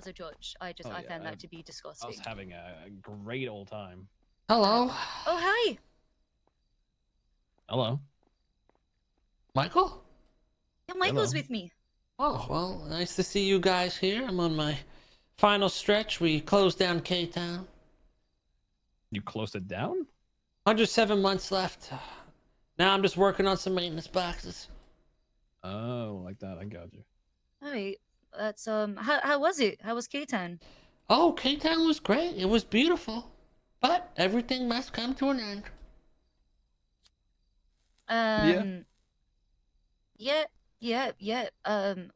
as a judge. I Yeah, found that to be I disgusting. was having a great old time. Hello. Oh, hi. Hello. Michael? Yeah, Michael's Hello. with me. Oh, well, nice to see you guys here. I'm on my final stretch. We closed down K-Town. You closed it down? 107 months left. Now I'm just working on some maintenance boxes. Oh, like that. I got you. All right. That's how was it? How was K-Town? Oh, K-Town was great. It was beautiful. But everything must come to an end. Yeah.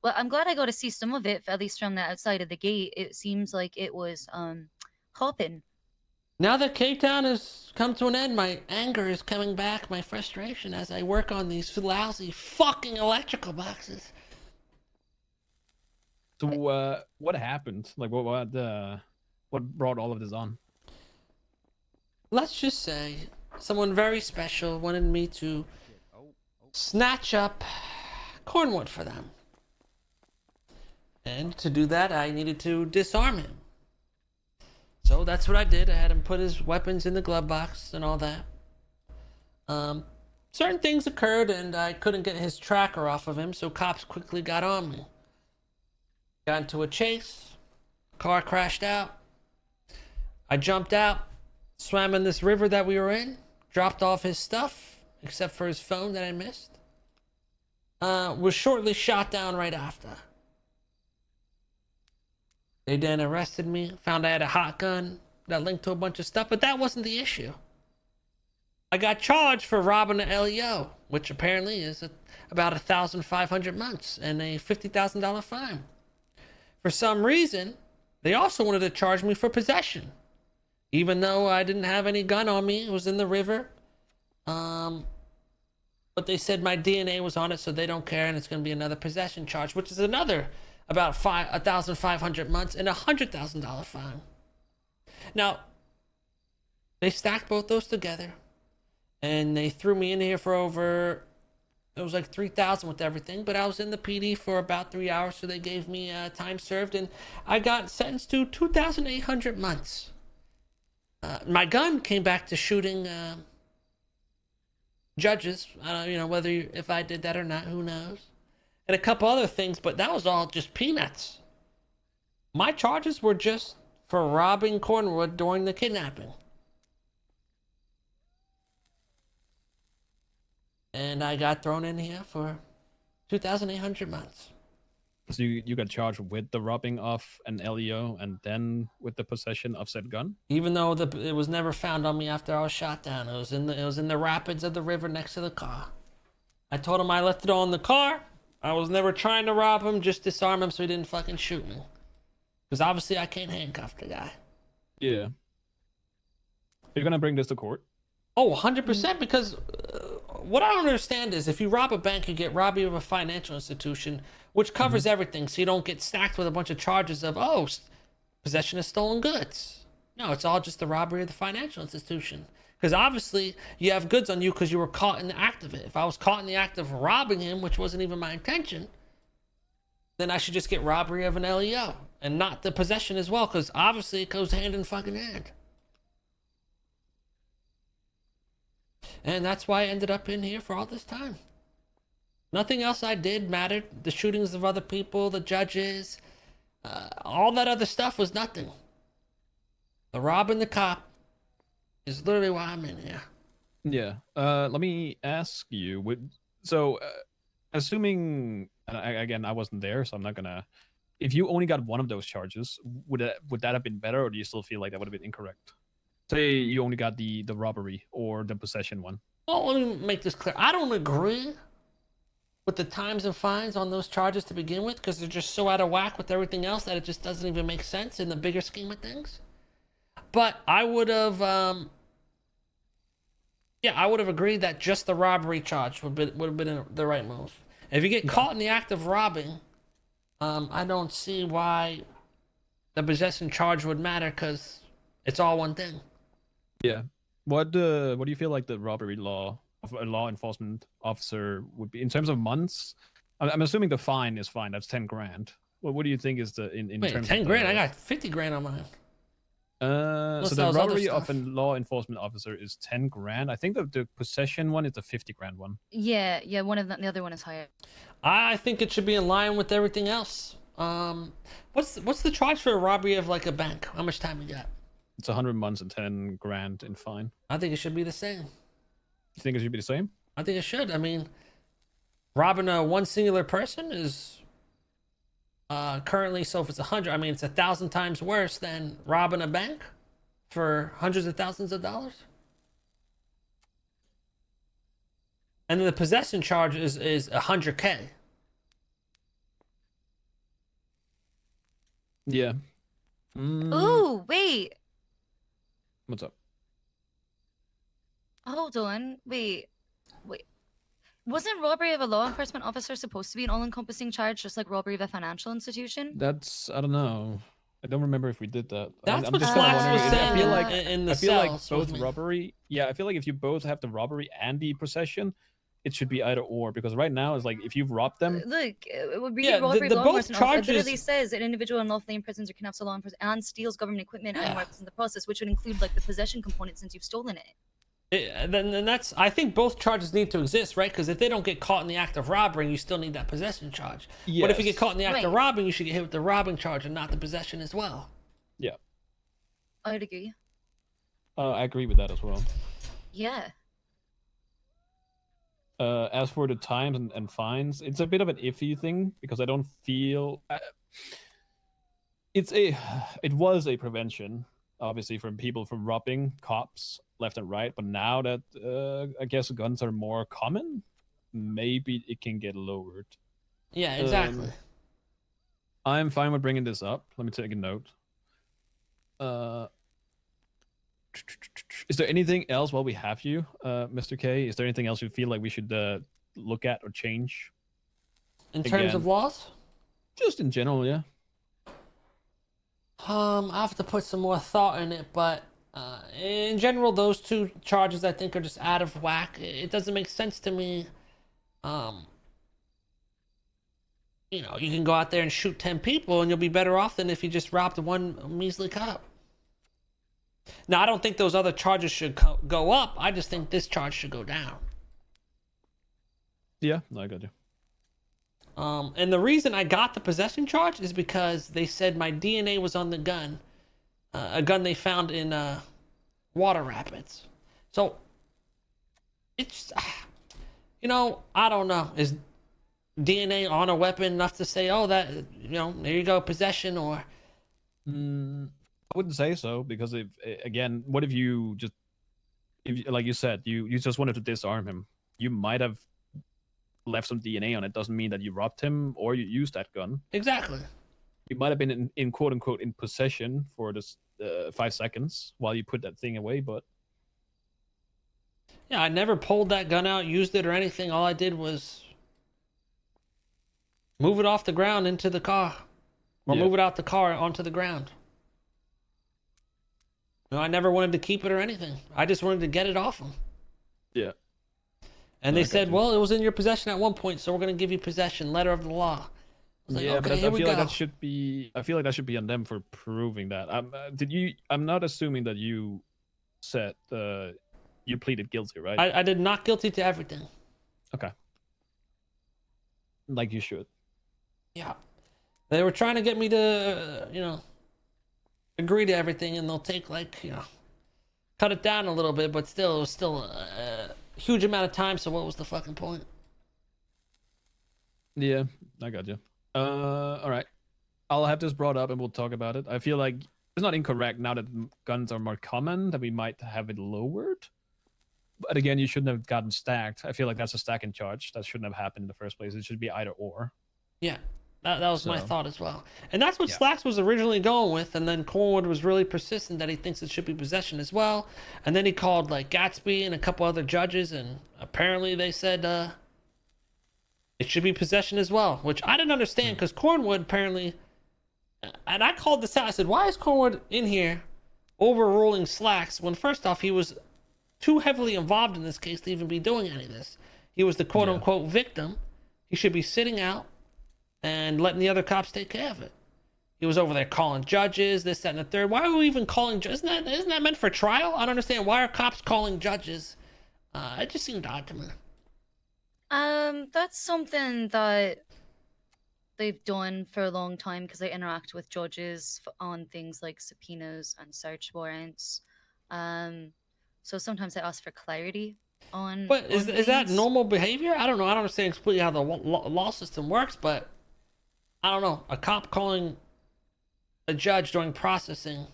Well, I'm glad I got to see some of it, at least from the outside of the gate. It seems like it was hopping. Now that K-Town has come to an end, my anger is coming back, my frustration, as I work on these lousy fucking electrical boxes. So, what happened? Like, what brought all of this on? Let's just say someone very special wanted me to snatch up cornwood for them. And to do that, I needed to disarm him. So that's what I did. I had him put his weapons in the glove box and all that. Certain things occurred and I couldn't get his tracker off of him, so cops quickly got on me. Got into a chase. Car crashed out. I jumped out, swam in this river that we were in, dropped off his stuff, except for his phone that I missed. Was shortly shot down right after. They then arrested me, found I had a hot gun that linked to a bunch of stuff, but that wasn't the issue. I got charged for robbing an LEO, which apparently is about 1,500 months and a $50,000 fine. For some reason, they also wanted to charge me for possession, even though I didn't have any gun on me. It was in the river. But they said my DNA was on it, so they don't care, and it's going to be another possession charge, which is another about 1,500 months and a $100,000 fine. Now, they stacked both those together, and they threw me in here for over, it was like 3,000 with everything, but I was in the PD for about 3 hours, so they gave me time served, and I got sentenced to 2,800 months. My gun came back to shooting judges. I don't, if I did that or not, who knows? And a couple other things, but that was all just peanuts. My charges were just for robbing Cornwood during the kidnapping. And I got thrown in here for 2,800 months. So you got charged with the robbing of an LEO and then with the possession of said gun? Even though it was never found on me after I was shot down. It was in the rapids of the river next to the car. I told him I left it all in the car. I was never trying to rob him, just disarm him so he didn't fucking shoot me. Because obviously I can't handcuff the guy. Yeah. You're gonna bring this to court? Oh, 100%, because what I don't understand is if you rob a bank, you get robbery of a financial institution, which covers everything, so you don't get stacked with a bunch of charges of, possession of stolen goods. No, it's all just the robbery of the financial institution. Because obviously, you have goods on you because you were caught in the act of it. If I was caught in the act of robbing him, which wasn't even my intention, then I should just get robbery of an LEO and not the possession as well, because obviously it goes hand in fucking hand. And that's why I ended up in here for all this time. Nothing else I did mattered. The shootings of other people, the judges, all that other stuff was nothing. The robbing the cop is literally why I'm in here. Yeah. Let me ask you. Assuming, again, I wasn't there, so I'm not gonna. If you only got one of those charges, would that have been better, or do you still feel like that would have been incorrect? Say you only got the robbery or the possession one. Well, let me make this clear. I don't agree with the times and fines on those charges to begin with, because they're just so out of whack with everything else that it just doesn't even make sense in the bigger scheme of things. But I would have, I would have agreed that just the robbery charge would have been the right move. If you get caught in the act of robbing, I don't see why the possession charge would matter, because it's all one thing. Yeah. What do you feel like the robbery law of a law enforcement officer would be in terms of months? I'm assuming the fine is fine. That's 10 grand. What do you think is the in Wait, terms 10 of grand? the, I got 50 grand on mine. so the that was other robbery of stuff. a law enforcement officer is 10 grand. I think the possession one is the 50 grand one. Yeah, one of them. The other one is higher. I think it should be in line with everything else. What's the charge for a robbery of like a bank? How much time we got? It's 100 months and 10 grand in fine. I think it should be the same. You think it should be the same? I think it should. I mean, robbing one singular person is currently, so if it's 100, I mean, it's 1,000 times worse than robbing a bank for hundreds of thousands of dollars. And then the possession charge is 100K. Yeah. Ooh, wait. What's up? Hold on. Wait. Wasn't robbery of a law enforcement officer supposed to be an all-encompassing charge, just like robbery of a financial institution? That's, I don't know. I don't remember if we did that. That's I'm what just Slacks kinda was wondering, saying I feel like in the I feel like cells both with me. robbery. Yeah, I feel like if you both have the robbery and the possession, it should be either or, because right now it's like if you've robbed them. Look, reading Yeah, robbery the of law both enforcement officer, it literally charges. says an individual unlawfully imprisons or kidnaps a law enforcement and steals government equipment and works in the process, which would include like the possession component since you've stolen it. Then that's, I think both charges need to exist, right? Because if they don't get caught in the act of robbing, you still need that possession charge. Yes. But if you get caught in the act of Right. robbing, you should get hit with the robbing charge and not the possession as well. Yeah. I'd agree. I agree with that as well. Yeah. As for the times and fines, it's a bit of an iffy thing because I don't feel it was a prevention, obviously, from people from robbing cops left and right. But now that I guess guns are more common, maybe it can get lowered. Yeah, exactly. I'm fine with bringing this up. Let me take a note. Is there anything else while we have you, Mr. K? Is there anything else you feel like we should look at or change? In terms Again. of laws? Just in general, yeah. I have to put some more thought in it, but in general, those two charges I think are just out of whack. It doesn't make sense to me. You know, you can go out there and shoot 10 people and you'll be better off than if you just robbed one measly cop. Now, I don't think those other charges should go up. I just think this charge should go down. Yeah, no, I got you. And the reason I got the possession charge is because they said my DNA was on the gun. A gun they found in Water Rapids. So, it's, you know, I don't know. Is DNA on a weapon enough to say, oh, that, you know, there you go, possession, or... I wouldn't say so, because if, again, what if you just, like you said, you just wanted to disarm him? You might have left some DNA on it. Doesn't mean that you robbed him or you used that gun. Exactly. You might have been in quote unquote in possession for this 5 seconds while you put that thing away, but Yeah, I never pulled that gun out, used it or anything. All I did was move it off the ground into the car, or move it out the car onto the ground. No, I never wanted to keep it or anything. I just wanted to get it off him. Yeah. And they said, well, it was in your possession at one point, so we're going to give you possession, letter of the law. I was like, Yeah, okay, but I here we feel like go. that should be. I feel like that should be on them for proving that. I'm not assuming that you said you pleaded guilty, right? I did not guilty to everything. Okay. Like you should. Yeah. They were trying to get me to, you know, agree to everything, and they'll take, like, you know, cut it down a little bit, but still, it was still a huge amount of time, so what was the fucking point? Yeah, I got you. All right. I'll have this brought up and we'll talk about it. I feel like it's not incorrect now that guns are more common that we might have it lowered. But again, you shouldn't have gotten stacked. I feel like that's a stacking charge. That shouldn't have happened in the first place. It should be either or. Yeah, that was my So- thought as well. And that's what Yeah. Slacks was originally going with, and then Cornwood was really persistent that he thinks it should be possession as well. And then he called, like, Gatsby and a couple other judges, and apparently they said it should be possession as well, which I didn't understand, because Cornwood apparently... And I called this out. I said, why is Cornwood in here overruling Slacks when, first off, he was too heavily involved in this case to even be doing any of this? He was the quote-unquote victim. He should be sitting out and letting the other cops take care of it. He was over there calling judges, this, that, and the third. Why are we even calling judges? Isn't that meant for trial? I don't understand. Why are cops calling judges? It just seemed odd to me. That's something that they've done for a long time because they interact with judges on things like subpoenas and search warrants. So sometimes they ask for clarity on. But is that normal behavior? I don't know. I don't understand completely how the law system works, but I don't know. A cop calling a judge during processing.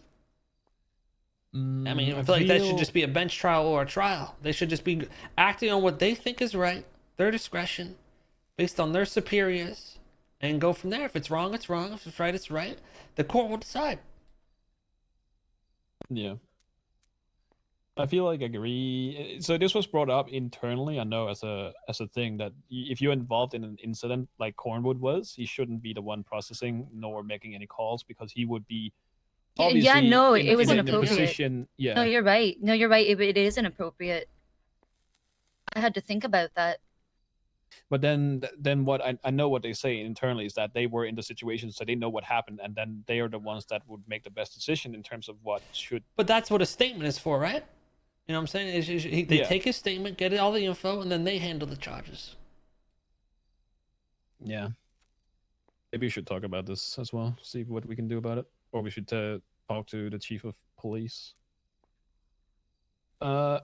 I mean, I feel like that should just be a bench trial or a trial. They should just be acting on what they think is right, their discretion, based on their superiors, and go from there. If it's wrong, it's wrong. If it's right, it's right. The court will decide. Yeah. I feel like I agree. So this was brought up internally, I know, as a thing that if you're involved in an incident like Cornwood was, he shouldn't be the one processing nor making any calls because he would be obviously no, it was in inappropriate. a position. Yeah. No, you're right. No, you're right. It is inappropriate. I had to think about that. But then what I know what they say internally is that they were in the situation, so they know what happened, and then they are the ones that would make the best decision in terms of what should. But that's what a statement is for, right? You know what I'm saying? They take his statement, get all the info, and then they handle the charges. Yeah. Maybe we should talk about this as well, see what we can do about it. Or we should talk to the chief of police. All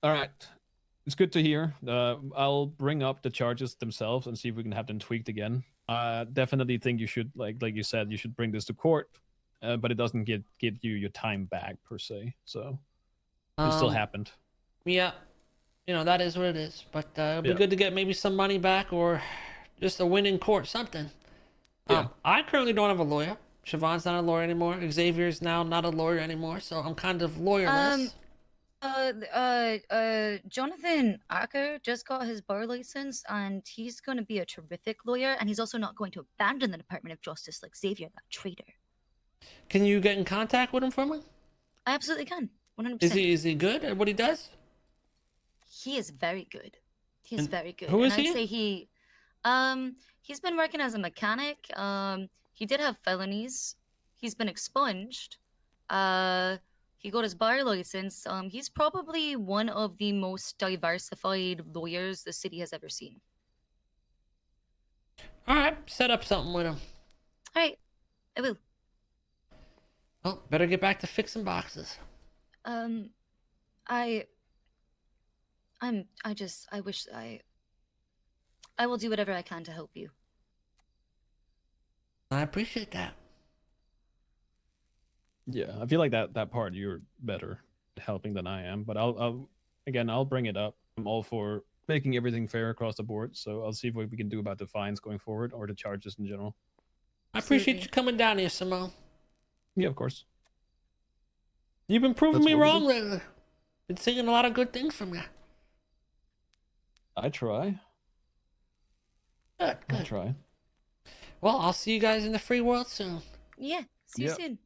right. It's good to hear. I'll bring up the charges themselves and see if we can have them tweaked again. Definitely think you should, like you said, you should bring this to court, but it doesn't give you your time back per se. So it still happened. Yeah, you know, that is what it is. But it'd be good to get maybe some money back or just a win in court, something. Yeah. I currently don't have a lawyer. Siobhan's not a lawyer anymore. Xavier's now not a lawyer anymore, so I'm kind of lawyerless. Jonathan Acker just got his bar license, and he's going to be a terrific lawyer, and he's also not going to abandon the Department of Justice like Xavier, that traitor. Can you get in contact with him for me? I absolutely can. 100%. Is he good at what he does? He is very good. He is very good. Who is and he? I'd say he's been working as a mechanic. He did have felonies. He's been expunged. He got his bar license. He's probably one of the most diversified lawyers the city has ever seen. All right, set up something with him. All right, I will. Oh, better get back to fixing boxes. I wish I will do whatever I can to help you. I appreciate that. Yeah, I feel like that part you're better at helping than I am, but I'll bring it up. I'm all for making everything fair across the board, so I'll see what we can do about the fines going forward or the charges in general. I appreciate you coming down here, Simone. Yeah, of course. You've been proving me wrong do. lately. Been seeing a lot of good things from you. I try. Good. I try. Well, I'll see you guys in the free world soon. Yeah, see you soon.